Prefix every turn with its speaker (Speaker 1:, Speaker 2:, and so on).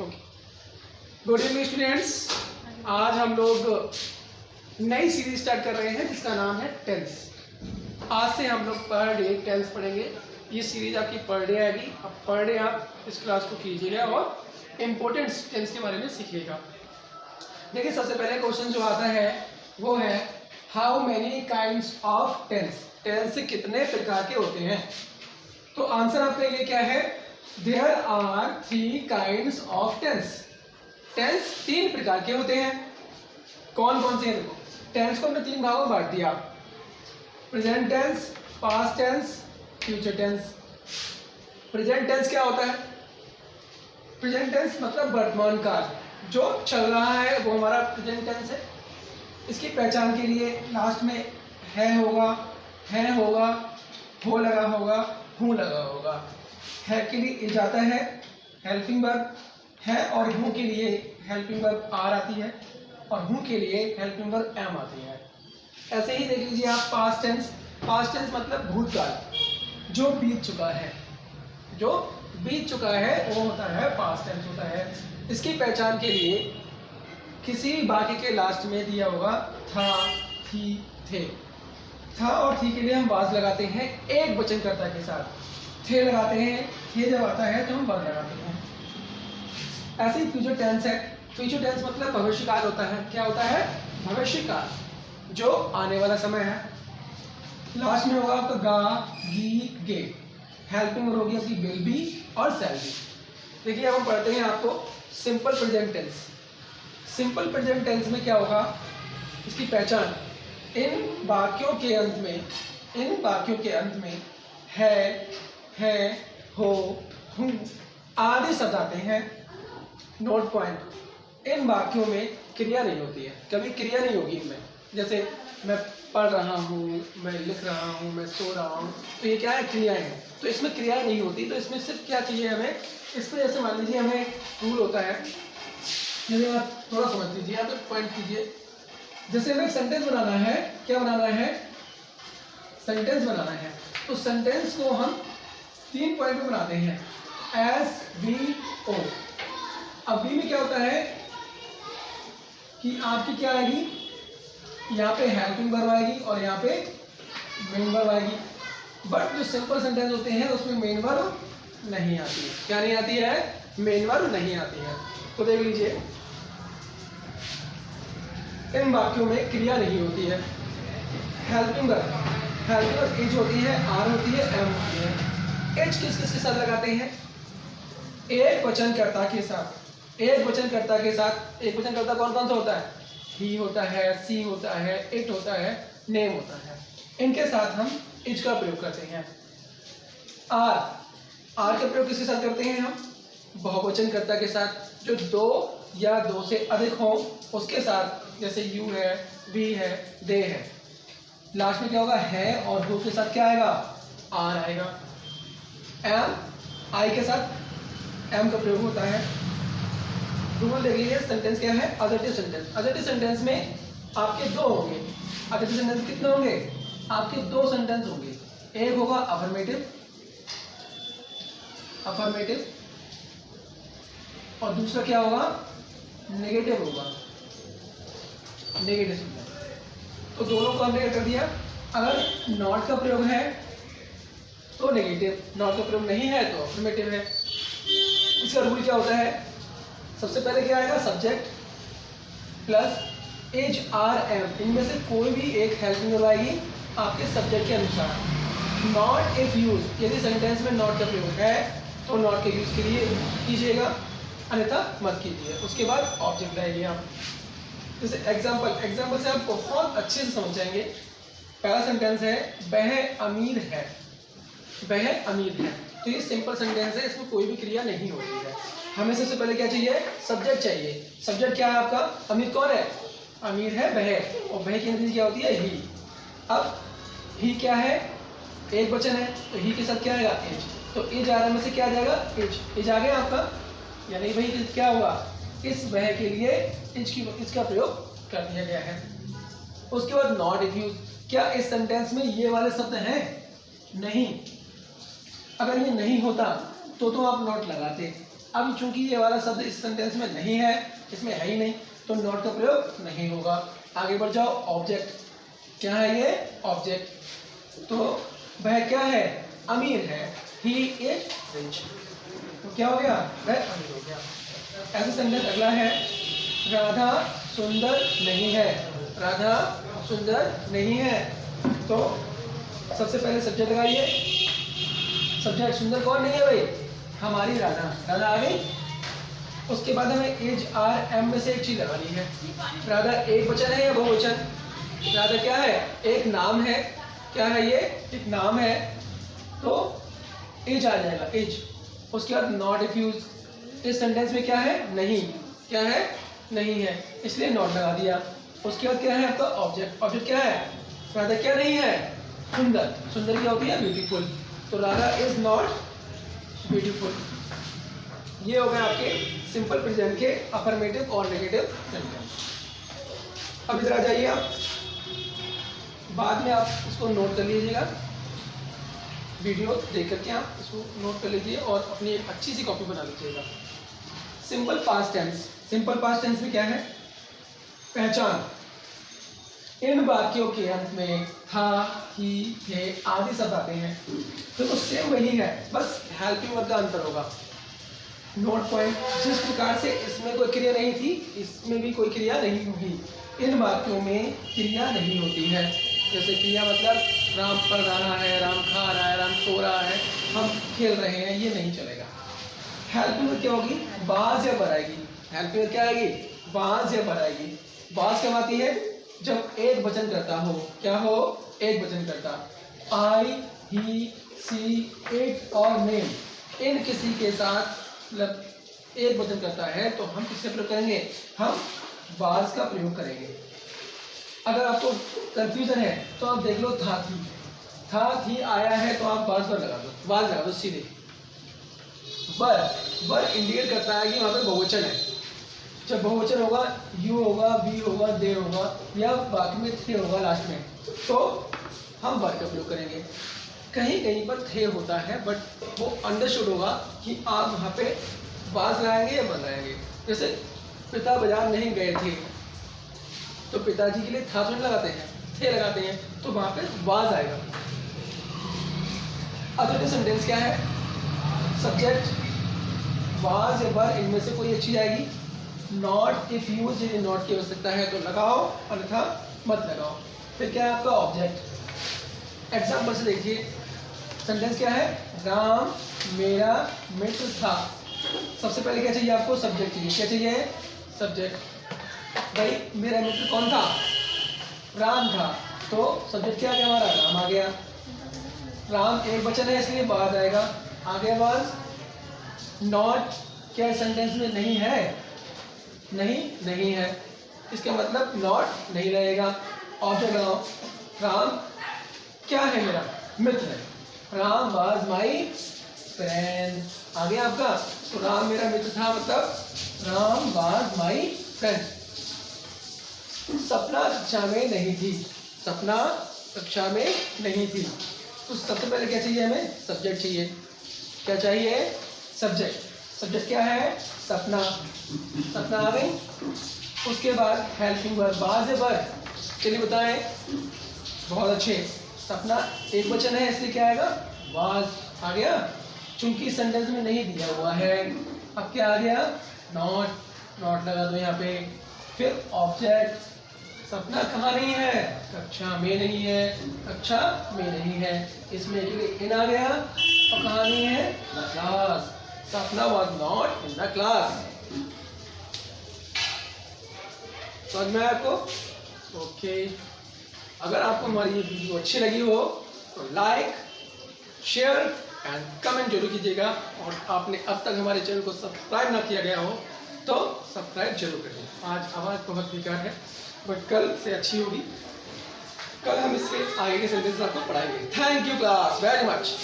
Speaker 1: Okay, good evening students. आज हम लोग नई सीरीज स्टार्ट कर रहे हैं जिसका नाम है टेंस। आज से हम लोग पर डे टेंस पढ़ेंगे। ये सीरीज आपकी पर डे आएगी। अब पर डे आप इस क्लास को कीजिएगा और इम्पोर्टेंट टेंस के बारे में सीखिएगा। देखिए, सबसे पहले क्वेश्चन जो आता है वो है how many kinds of tense. Tense कितने प्रकार के होते हैं? तो आंसर आपका ये क्या है? There are 3 kinds of tense. Tense 3 प्रकार के होते हैं। कौन कौन से हैं? देखो, टेंस को हमने 3 भागों में बांट दिया। Present tense, past tense, future tense. Present tense क्या होता है? प्रेजेंट टेंस मतलब वर्तमान काल, जो चल रहा है वो हमारा प्रेजेंट टेंस है। इसकी पहचान के लिए लास्ट में है होगा, हो लगा होगा, हूँ लगा होगा। है के लिए इज आता है, हेल्पिंग वर्ब है, और हूँ के लिए हेल्पिंग वर्ब आर आती है, और हूँ के लिए हेल्पिंग वर्ब एम आती है। ऐसे ही देख लीजिए आप पास्ट टेंस। पास्ट टेंस मतलब भूतकाल, जो बीत चुका है। जो बीत चुका है वो होता है पास्ट टेंस होता है। इसकी पहचान के लिए किसी वाक्य के लास्ट में दिया होगा था, थी, थे। था और थी के लिए हम वाज लगाते हैं एक वचनकर्ता के साथ। थे लगाते हैं, थे जब आता है तो हम वाज लगाते हैं। ऐसे ही फ्यूचर टेंस है। फ्यूचर टेंस मतलब भविष्यकाल होता है। क्या होता है? भविष्यकाल, जो आने वाला समय है। लास्ट में होगा आपका गा, गी, गे। हेल्पिंग होगी आपकी विल बी और शैल बी। देखिए, अब हम पढ़ते हैं आपको simple present tense. Simple present tense में क्या होगा? इसकी पहचान इन वाक्यों के अंत में है, हो, हूँ आदि शब्द आते हैं। नोट पॉइंट, इन वाक्यों में क्रिया नहीं होती है। कभी क्रिया नहीं होगी इनमें। जैसे मैं पढ़ रहा हूँ, मैं लिख रहा हूँ, मैं सो रहा हूँ, तो ये क्या है? क्रियाएं हैं। तो इसमें क्रिया नहीं होती। तो इसमें सिर्फ क्या चाहिए हमें? इस पर जैसे मान लीजिए हमें रूल होता है, जैसे आप थोड़ा समझ लीजिए, आप एक पॉइंट कीजिए। जैसे हमें एक सेंटेंस बनाना है। क्या बनाना है? सेंटेंस बनाना है। तो सेंटेंस को हम 3 पॉइंट में बनाते हैं, एस, बी, ओ। अब बी में क्या होता है कि आपकी क्या आएगी? यहाँ पे हेल्पिंग वर्ब आएगी और यहाँ पे मेन वर्ब आएगी। बट जो सिंपल सेंटेंस होते हैं उसमें मेन वर्ब नहीं आती है। क्या नहीं आती है? मेन वर्ब नहीं आती है। तो देख लीजिए, इन वाक्यों में क्रिया नहीं होती है। हेल्पिंग वर्ब एज होती है, आर होती है, एम होती है। एज किस किस के साथ लगाते हैं? एक वचनकर्ता के साथ। एक वचनकर्ता के साथ। एक वचनकर्ता कौन कौन सा होता है? ही होता है, सी होता है, इट होता है, नेम होता है। इनके साथ हम इज का प्रयोग करते हैं। आर का प्रयोग किसके साथ करते हैं हम? बहुवचनकर्ता के साथ, जो 2 या 2 से अधिक हो उसके साथ। जैसे यू है, वी है, दे है। लास्ट में क्या होगा? है और हु के साथ क्या आएगा? आर आएगा। एम, आई के साथ एम का प्रयोग होता है। रूल देख लीजिए, सेंटेंस क्या है? Assertive sentence. अजर्टिव सेंटेंस में आपके 2 होंगे। अजर्टिव सेंटेंस कितने होंगे? आपके 2 सेंटेंस होंगे। एक होगा अफर्मेटिव और दूसरा क्या होगा? नेगेटिव होगा। Negative sentence. तो दोनों को हमने कर दिया। अगर नॉट का प्रयोग है तो नेगेटिव, नॉट का प्रयोग नहीं है तो अफर्मेटिव है। इसका रूल क्या होता है? सबसे पहले क्या आएगा? Subject plus is, are, am. इनमें से कोई भी एक हेल्पिंग वर्ब आएगी आपके सब्जेक्ट के अनुसार। नॉट इफ यूज, यदि सेंटेंस में नॉट का प्रयोग है तो नॉट के यूज के लिए कीजिएगा, अन्यथा मत कीजिए। उसके बाद ऑब्जेक्ट लाइए आप। जैसे एग्जाम्पल से आप बहुत अच्छे से समझ जाएंगे। पहला सेंटेंस है वह अमीर है। वह अमीर है। तो ये सिंपल सेंटेंस है, इसमें कोई भी क्रिया नहीं होती है। हमें सबसे पहले क्या चाहिए? सब्जेक्ट चाहिए। सब्जेक्ट क्या है आपका? अमीर कौन है? अमीर है वह, और वह की अंग्रेजी क्या होती है? ही। अब ही क्या है? एक वचन है, तो ही के साथ क्या आएगा? एज। तो एज आ रहा में से क्या आ जाएगा? एज आ गया आपका, यानी वही क्या हुआ? इस वह के लिए इसका प्रयोग कर दिया गया है। उसके बाद नॉट इफ यूज। क्या इस सेंटेंस में ये वाले शब्द हैं? नहीं। अगर ये नहीं होता तो आप नॉट लगाते। अब चूंकि ये वाला शब्द इस सेंटेंस में नहीं है, इसमें है ही नहीं, तो नॉट का प्रयोग नहीं होगा। आगे बढ़ जाओ। ऑब्जेक्ट, क्या है ये? ऑब्जेक्ट। तो वह क्या है? अमीर है। He is rich. तो क्या हो गया? वह अमीर हो गया। ऐसा सेंटेंस अगला है, राधा सुंदर नहीं है। राधा सुंदर नहीं है। तो सबसे पहले सब्जेक्ट लगाइए। सब्जेक्ट सुंदर कौन नहीं है भाई? हमारी राधा। राधा आ गई। उसके बाद हमें एज आर एम में से एक चीज लगानी है। राधा एक वचन है या बहुवचन? राधा क्या है? एक नाम है। क्या है ये? एक नाम है। तो एज आ जाएगा, एज। उसके बाद नॉट रिफ्यूज। इस सेंटेंस में क्या है? नहीं। क्या है? नहीं है, इसलिए नॉट लगा दिया। उसके बाद क्या है आपका? ऑब्जेक्ट। ऑब्जेक्ट क्या है? राधा क्या नहीं है? सुंदर। सुंदर क्या होती है? ब्यूटीफुल। तो राधा इज नॉट ब्यूटीफुल। ये हो गए आपके सिंपल प्रेजेंट के अफर्मेटिव और नेगेटिव सेंटेंस। अब इधर आ जाइए आप, बाद में आप इसको नोट कर लीजिएगा, वीडियो देख करके आप इसको नोट कर लीजिए और अपनी एक अच्छी सी कॉपी बना लीजिएगा। Simple past tense. Simple past tense में क्या है? पहचान। इन वाक्यों के अंत में था, ही, थे आदि शब्द आते हैं। तो सेम वही है, बस हेल्पिंग वर्ब का अंतर होगा। नोट पॉइंट, जिस प्रकार से इसमें कोई क्रिया नहीं थी, इसमें भी कोई क्रिया नहीं होगी। इन वाक्यों में क्रिया नहीं होती है। जैसे क्रिया मतलब राम पढ़ रहा है, राम खा रहा है, राम सो रहा है, हम खेल रहे हैं, ये नहीं चलेगा। हेल्पिंग वर्ब क्या होगी? बाज या बर आएगी। हेल्पिंग वर्ब क्या आएगी? बाज या बर आएगी। बाज कब आती है? जब एक वचन करता हो। क्या हो? एक वचन करता। आई, ही, सी, इट और नेम, इन किसी के साथ मतलब एक वचन करता है तो हम किससे प्रयोग करेंगे? हम बाज का प्रयोग करेंगे। अगर आपको कंफ्यूजन है तो आप देख लो, था थी। था थी आया है तो आप बाज पर लगा दो, बाज लगा दो सीधे। बर, बर इंडिकेट करता है कि वहाँ पे बहुवचन है। जब बहुवचन होगा, यू होगा, वी होगा, दे होगा, या बाकी में थे होगा लास्ट में, तो हम बर का प्रयोग करेंगे। कहीं कहीं पर थे होता है, बट वो अंडरस्टूड होगा कि आप वहाँ पे बाज लगाएंगे या बन लगाएंगे। जैसे पिता बाजार नहीं गए थे, तो पिताजी के लिए था थोड़ी लगाते हैं, थे लगाते हैं, तो वहाँ पे बाज आएगा। अदर सेंटेंस क्या है? सब्जेक्ट, बाज या बर, इनमें से कोई एक चीज आएगी। नॉट इफ यूज, यदि नॉट की आवश्यकता है तो लगाओ, अन्यथा मत लगाओ। फिर क्या है आपका? ऑब्जेक्ट। एग्जाम्पल से देखिए, सेंटेंस क्या है? राम मेरा मित्र था। सबसे पहले क्या चाहिए आपको? सब्जेक्ट चाहिए। क्या चाहिए? सब्जेक्ट। भाई मेरा मित्र कौन था? राम था। तो सब्जेक्ट क्या आ गया हमारा? राम आ गया। राम एक वचन है इसलिए बाज आएगा। आगे बाज। नॉट क्या सेंटेंस में नहीं है? नहीं, नहीं है, इसका मतलब नॉट नहीं रहेगा। ऑब्जेक्ट लगाओ। राम क्या है? मेरा मित्र है। Ram was my friend. आ गया आपका? तो राम मेरा मित्र था, मतलब राम वाज माई फ्रेंड। सपना कक्षा में नहीं थी। सपना कक्षा में नहीं थी। तो सबसे पहले क्या चाहिए हमें? सब्जेक्ट चाहिए। क्या चाहिए? सब्जेक्ट। सब्जेक्ट क्या है? सपना। सपना आ गई। उसके बाद हेल्पिंग वर्ब, बाज या बर? चलिए बताएं। बहुत अच्छे। सपना एक वचन है इसलिए क्या आएगा? वाज आ गया। चूंकि सेंटेंस में नहीं दिया हुआ है, अब क्या आ गया? नॉट। नॉट लगा दो यहाँ पे। फिर ऑब्जेक्ट। सपना कहाँ नहीं है? कक्षा में नहीं है। कक्षा में नहीं है, इसमें इन आ गया। और कहाँ नहीं है? क्लास। सपना was not in the class. समझ में आया आपको? ओके। अगर आपको हमारी ये वीडियो अच्छी लगी हो तो लाइक, शेयर एंड कमेंट जरूर कीजिएगा। और आपने अब तक हमारे चैनल को सब्सक्राइब ना किया गया हो तो सब्सक्राइब जरूर करें। आज आवाज़ बहुत बेकार है, बट कल से अच्छी होगी। कल हम इसके आगे के सेंटेंस आपको पढ़ाएंगे। Thank you class very much.